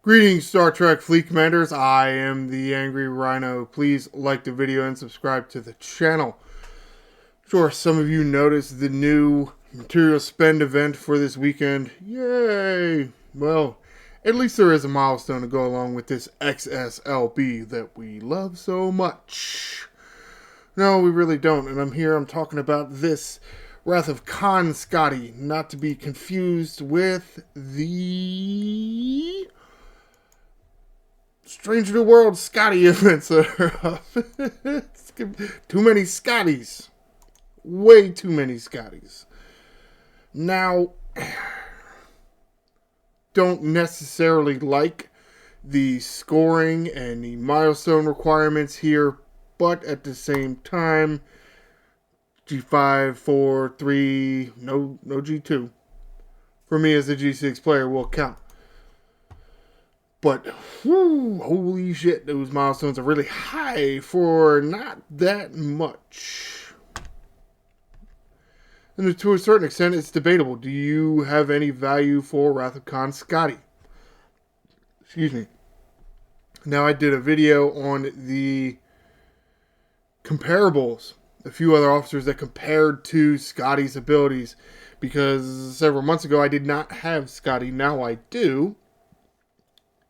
Greetings, Star Trek Fleet Commanders. I am the Angry Rhino. Please like the video and subscribe to the channel. Sure, some of you noticed the new material spend event for this weekend. Yay! Well, at least there is a milestone to go along with this XSLB that we love so much. No, we really don't, and I'm talking about this Wrath of Khan Scotty, not to be confused with the Stranger New World Scotty events that are up. Too many Scotties. Way too many Scotties. Now, don't necessarily like the scoring and the milestone requirements here, but at the same time, G5, 4, 3, no G2. For me as a G6 player will count. But, whew, holy shit, those milestones are really high for not that much. And to a certain extent, it's debatable. Do you have any value for Wrath of Khan Scotty? Excuse me. Now, I did a video on the comparables. A few other officers that compared to Scotty's abilities. Because several months ago, I did not have Scotty. Now I do.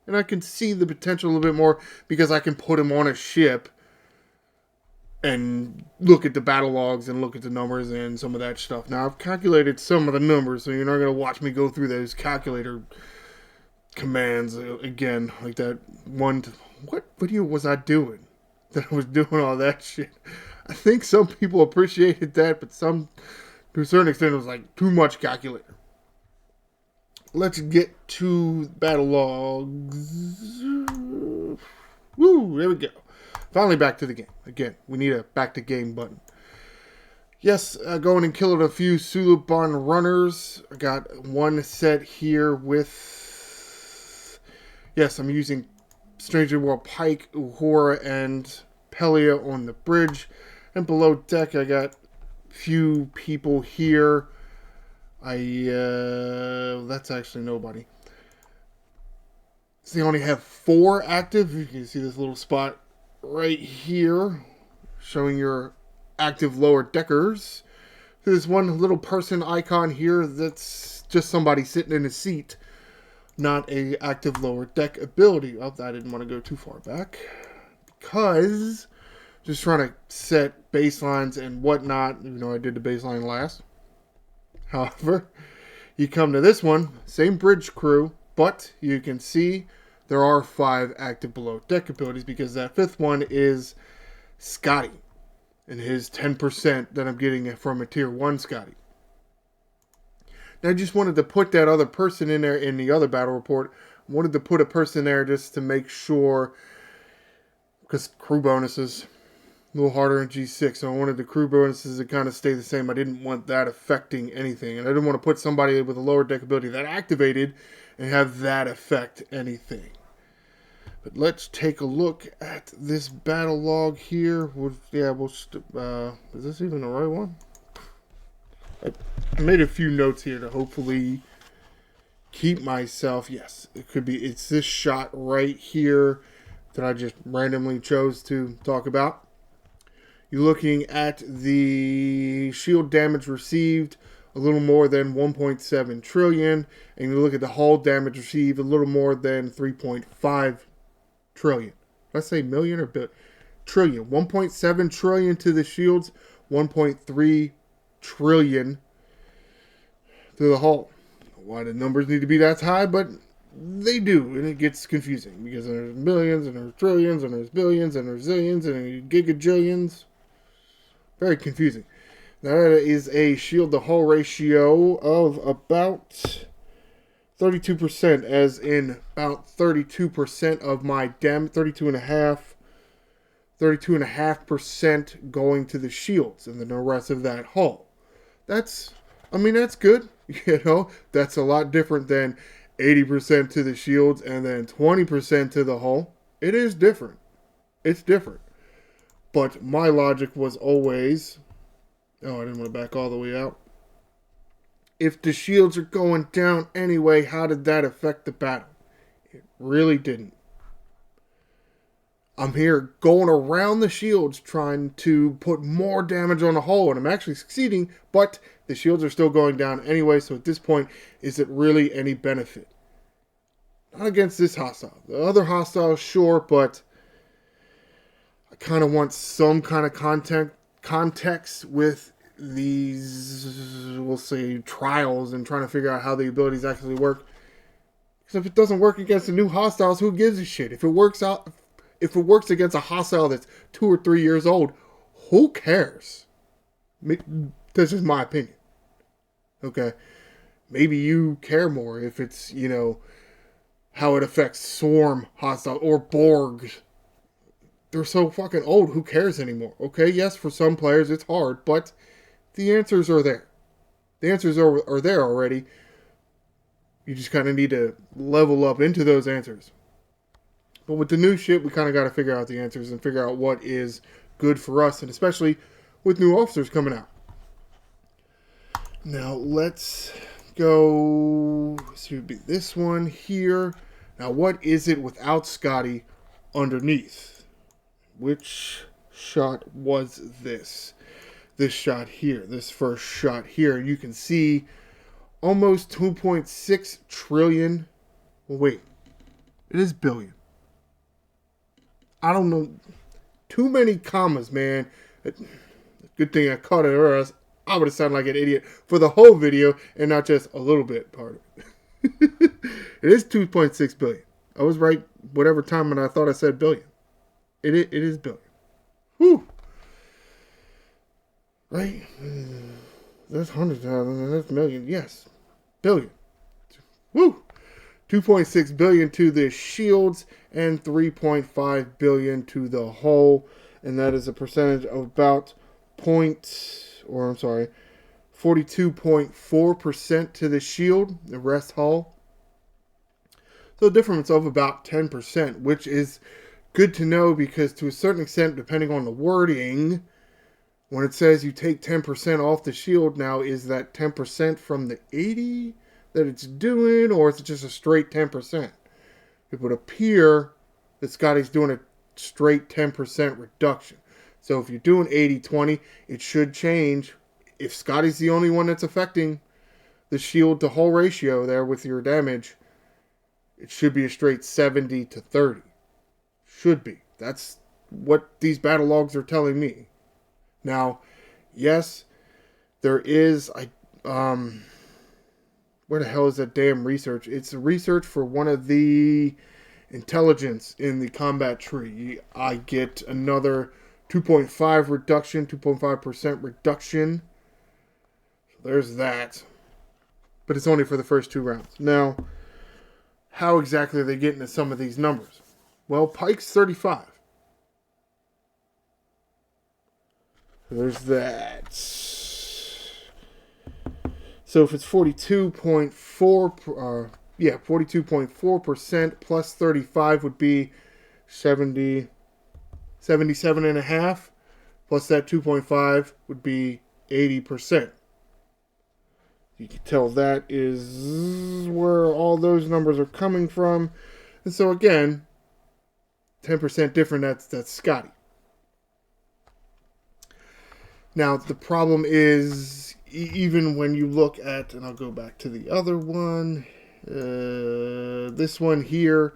And I can see the potential a little bit more because I can put him on a ship and look at the battle logs and look at the numbers and some of that stuff. Now, I've calculated some of the numbers, so you're not going to watch me go through those calculator commands again. Like that one. What video was I doing that I was doing all that shit? I think some people appreciated that, but some, to a certain extent, it was like too much calculator. Let's get to battle logs. Woo, there we go. Finally back to the game. Again, we need a back to game button. Yes, going and killing a few Suliban runners. I got one set here with... Yes, I'm using Stranger World Pike, Uhura, and Pelia on the bridge. And below deck, I got a few people here. That's actually nobody. So you only have 4 active. You can see this little spot right here showing your active lower deckers. There's one little person icon here that's just somebody sitting in a seat, not a active lower deck ability. Oh, I didn't want to go too far back because just trying to set baselines and whatnot. Even though I did the baseline last. However, you come to this one, same bridge crew, but you can see there are 5 active below deck abilities because that 5th one is Scotty and his 10% that I'm getting from a tier 1 Scotty. Now I just wanted to put that other person in there in the other battle report. I wanted to put a person there just to make sure, because crew bonuses. A little harder in G6, so I wanted the crew bonuses to kind of stay the same. I didn't want that affecting anything, and I didn't want to put somebody with a lower deck ability that activated and have that affect anything. But let's take a look at this battle log here. Is this even the right one? I made a few notes here to hopefully keep myself. Yes, it could be. It's this shot right here that I just randomly chose to talk about. You're looking at the shield damage received, a little more than 1.7 trillion. And you look at the hull damage received, a little more than 3.5 trillion. Did I say million or billion? Trillion. 1.7 trillion to the shields, 1.3 trillion to the hull. Why the numbers need to be that high, but they do, and it gets confusing because there's millions, and there's trillions, and there's billions, and there's zillions, and there's gigajillions. Very confusing. That is a shield to hull ratio of about 32%, as in about 32% of my damage, 32.5% going to the shields, and then the rest of that hull. That's good. You know, that's a lot different than 80% to the shields and then 20% to the hull. It is different. It's different. But my logic was always... Oh, I didn't want to back all the way out. If the shields are going down anyway, how did that affect the battle? It really didn't. I'm here going around the shields trying to put more damage on the hull, and I'm actually succeeding, but the shields are still going down anyway, so at this point, is it really any benefit? Not against this hostile. The other hostile, sure, but I kind of want some kind of context with these, we'll say, trials and trying to figure out how the abilities actually work. Because if it doesn't work against the new hostiles, who gives a shit? If it works against a hostile that's 2 or 3 years old, who cares? That's just my opinion. Okay? Maybe you care more if it's, how it affects Swarm hostile or Borg. They're so fucking old, who cares anymore? Okay, yes, for some players it's hard, but the answers are there. The answers are there already. You just kind of need to level up into those answers. But with the new shit, we kind of got to figure out the answers and figure out what is good for us, and especially with new officers coming out. Now, let's go to this one here. Now, what is it without Scotty underneath? Which shot was this? This shot here. This first shot here. You can see almost 2.6 trillion. Well, wait. It is billion. I don't know. Too many commas, man. Good thing I caught it, or else I would have sounded like an idiot for the whole video and not just a little bit part of it. It is 2.6 billion. I was right whatever time when I thought I said billion. It is billion. Whew. Right? That's 100,000. That's million. Yes. Billion. Woo! 2.6 billion to the shields and 3.5 billion to the hull. And that is a percentage of about 42.4% to the shield, the rest hull. So a difference of about 10%, which is good to know because to a certain extent, depending on the wording, when it says you take 10% off the shield, now is that 10% from the 80 that it's doing, or is it just a straight 10%? It would appear that Scotty's doing a straight 10% reduction. So if you're doing 80-20, it should change. If Scotty's the only one that's affecting the shield to hull ratio there with your damage, it should be a straight 70-30. Should be. That's what these battle logs are telling me. Now, yes, there is where the hell is that damn research? It's a research for one of the intelligence in the combat tree. I get another 2.5 reduction, 2.5% reduction. So there's that. But it's only for the first 2 rounds. Now, how exactly are they getting to some of these numbers? Well, Pike's 35. There's that. So if it's 42.4% plus 35 would be 77.5. Plus that 2.5 would be 80%. You can tell that is where all those numbers are coming from. And so again, 10% different, that's Scotty. Now, the problem is, even when you look at, and I'll go back to the other one, this one here,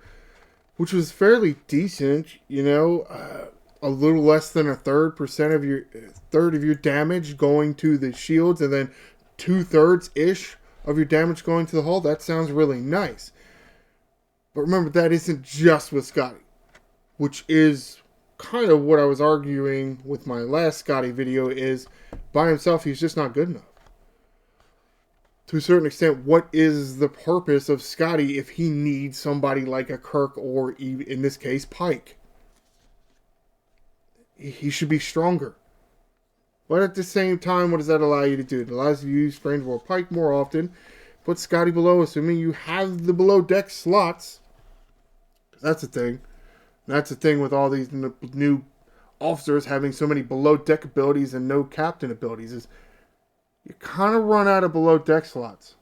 which was fairly decent, a little less than a third of your damage going to the shields, and then 2/3-ish of your damage going to the hull. That sounds really nice. But remember, that isn't just with Scotty, which is kind of what I was arguing with my last Scotty video, is by himself he's just not good enough. To a certain extent, what is the purpose of Scotty if he needs somebody like a Kirk or, in this case, Pike? He should be stronger. But at the same time, what does that allow you to do? It allows you to use Strange World Pike more often. Put Scotty below, assuming you have the below deck slots. That's the thing. That's the thing with all these new officers having so many below deck abilities and no captain abilities, is you kind of run out of below deck slots.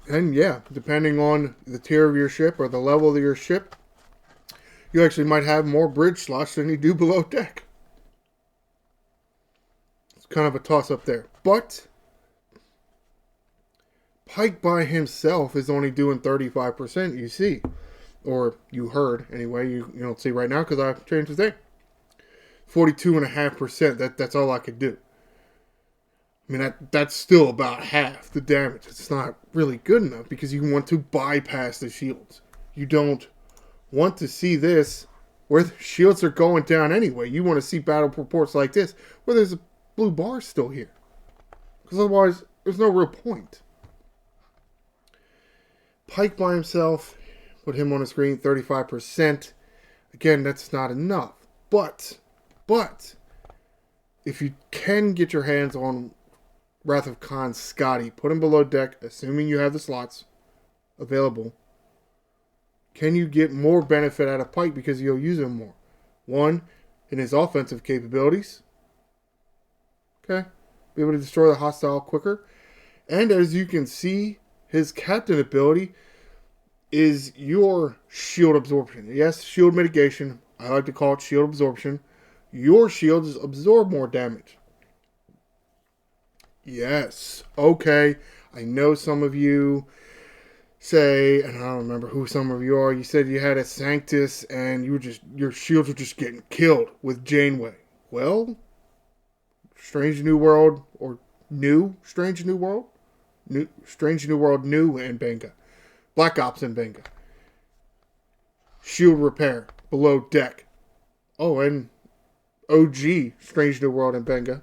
And yeah, depending on the tier of your ship or the level of your ship, you actually might have more bridge slots than you do below deck. It's kind of a toss-up there. But Pike by himself is only doing 35%, you see. Or you heard, anyway. You don't see right now because I changed the thing. 42.5%. That's all I could do. I mean, that's still about half the damage. It's not really good enough because you want to bypass the shields. You don't want to see this where the shields are going down anyway. You want to see battle reports like this where there's a blue bar still here. Because otherwise, there's no real point. Pike by himself, put him on the screen, 35%. Again, that's not enough. But, if you can get your hands on Wrath of Khan Scotty, put him below deck, assuming you have the slots available. Can you get more benefit out of Pike because you'll use him more? One, in his offensive capabilities. Okay. Be able to destroy the hostile quicker. And as you can see, his captain ability is your shield absorption. Yes, shield mitigation. I like to call it shield absorption. Your shields absorb more damage. Yes. Okay. I know some of you say, and I don't remember who some of you are, you said you had a Sanctus and your shields were just getting killed with Janeway. Well, Strange New World or New Strange New World? Strange New World New and Benga. Black Ops and Benga. Shield repair below deck. Oh, and OG Strange New World and Benga.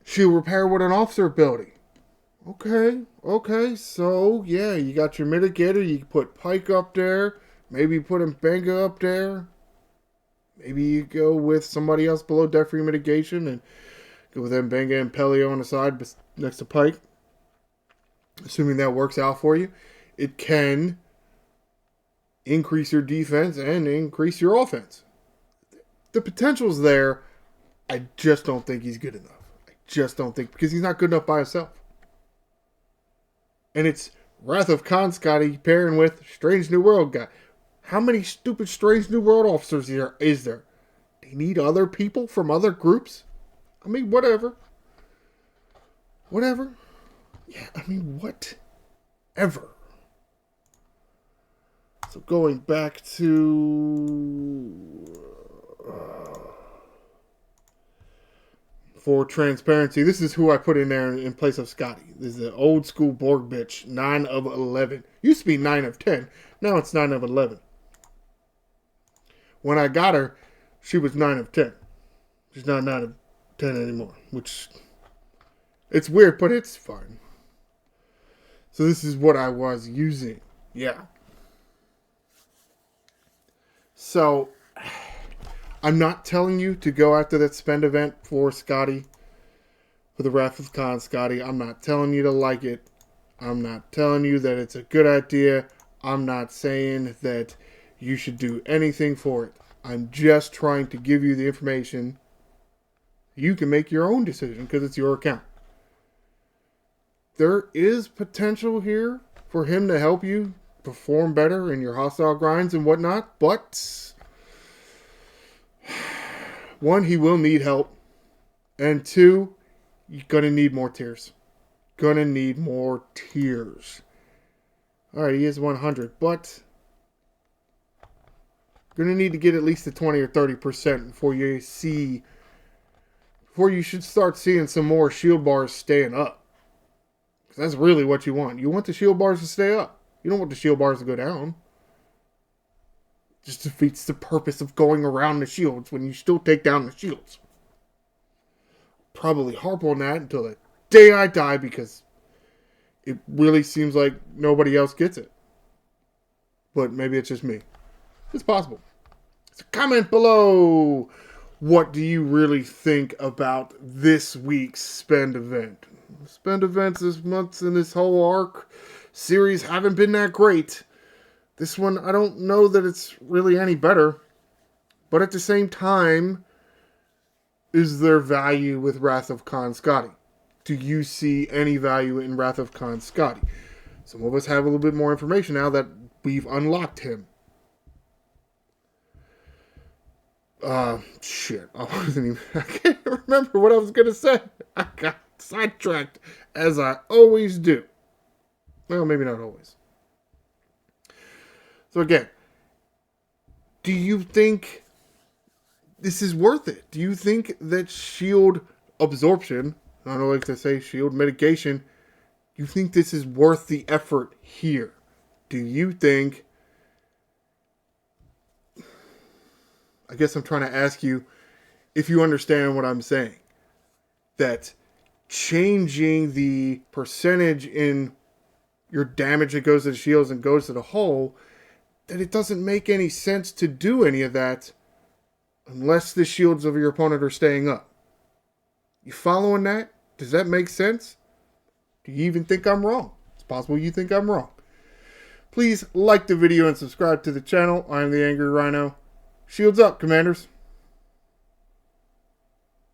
Shield repair with an officer ability. Okay, so yeah, you got your mitigator, you put Pike up there, maybe put him Benga up there. Maybe you go with somebody else below deck for your mitigation and go with them Benga and Pelio on the side next to Pike. Assuming that works out for you, it can increase your defense and increase your offense. The potential's there. I just don't think he's good enough. I just don't think, because he's not good enough by himself. And it's Wrath of Khan Scotty pairing with Strange New World guy. How many stupid Strange New World officers is there? They need other people from other groups? I mean, whatever. Yeah, I mean, whatever. So going back to... for transparency, this is who I put in there in place of Scotty. This is the old school Borg bitch, 9 of 11. Used to be 9 of 10. Now it's 9 of 11. When I got her, she was 9 of 10. She's not 9 of 10 anymore, which... it's weird, but it's fine. So this is what I was using. Yeah. So, I'm not telling you to go after that spend event for Scotty. For the Wrath of Khan Scotty. I'm not telling you to like it. I'm not telling you that it's a good idea. I'm not saying that you should do anything for it. I'm just trying to give you the information. You can make your own decision because it's your account. There is potential here for him to help you perform better in your hostile grinds and whatnot, but one, he will need help, and two, you're gonna need more tiers. Alright, he is 100, but gonna need to get at least to 20 or 30% before you should start seeing some more shield bars staying up. That's really what you want. You want the shield bars to stay up. You don't want the shield bars to go down. It just defeats the purpose of going around the shields when you still take down the shields. Probably harp on that until the day I die because it really seems like nobody else gets it. But maybe it's just me. It's possible. So comment below. What do you really think about this week's spend event? Spend events this month in this whole arc series haven't been that great. This one, I don't know that it's really any better. But at the same time, is there value with Wrath of Khan Scotty? do you see any value in Wrath of Khan Skadi? Some of us have a little bit more information now that we've unlocked him. Shit. I can't remember what I was going to say. I got sidetracked, as I always do. Well, maybe not always. So again, do you think this is worth it? Do you think that shield absorption, I don't like to say shield mitigation, do you think this is worth the effort here? Do you think... I guess I'm trying to ask you if you understand what I'm saying. That changing the percentage in your damage that goes to the shields and goes to the hull, that it doesn't make any sense to do any of that unless the shields of your opponent are staying up. You following that? Does that make sense? Do you even think I'm wrong? It's possible you think I'm wrong. Please like the video and subscribe to the channel. I'm the Angry Rhino. Shields up, Commanders.